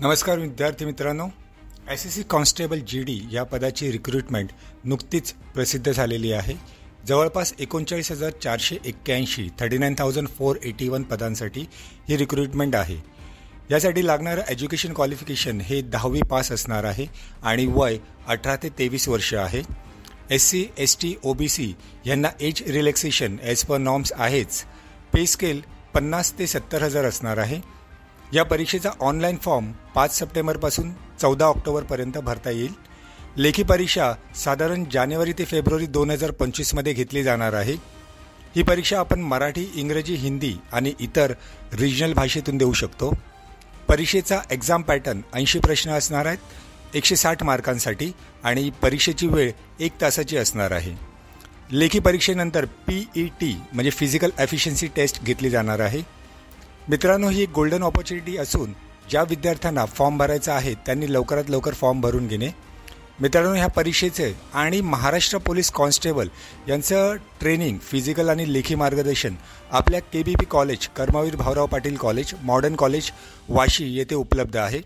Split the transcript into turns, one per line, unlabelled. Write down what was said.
नमस्कार विद्यार्थी मित्रांनो, SSC कॉन्स्टेबल GD या पदाची रिक्रुटमेंट नुकतीच प्रसिद्ध झालेली आहे। जवळपास 39,481 39,481 पदांसाठी ही रिक्रुटमेंट आहे। यासाठी लागणारं एज्युकेशन क्वालिफिकेशन हे 10वी पास असणार आहे आणि वय 18 ते 23 वर्ष आहे। SC, ST, OBC यांना age relaxation as per norms आहेच। पे स्केल 50 ते 70 हजार असणार आहे। या परीक्षेचा ऑनलाईन फॉर्म 5 सप्टेंबरपासून 14 ऑक्टोबरपर्यंत भरता येईल। लेखी परीक्षा साधारण जानेवारी ते फेब्रुवारी 2025 मध्ये घेतली जाणार आहे। ही परीक्षा आपण मराठी, इंग्रजी, हिंदी आणि इतर रिजनल भाषेतून देऊ शकतो। परीक्षेचा एक्झाम पॅटर्न 80 प्रश्न असणार आहेत 160 मार्कांसाठी आणि परीक्षेची वेळ 1 तासाची असणार आहे। लेखी परीक्षेनंतर PET म्हणजे फिजिकल एफिशियन्सी टेस्ट घेतली जाणार आहे। मित्रांनो, ही एक गोल्डन ऑपॉर्च्युनिटी असून ज्या विद्यार्थ्यांना फॉर्म भरायचा आहे त्यांनी लवकरात लवकर फॉर्म भरून घेणे। मित्रांनो, ह्या परीक्षेचे आणि महाराष्ट्र पोलीस कॉन्स्टेबल यांचं ट्रेनिंग, फिजिकल आणि लेखी मार्गदर्शन आपल्या KBP college, Karmaveer Bhaurao Patil college, modern college Vashi येथे उपलब्ध आहे।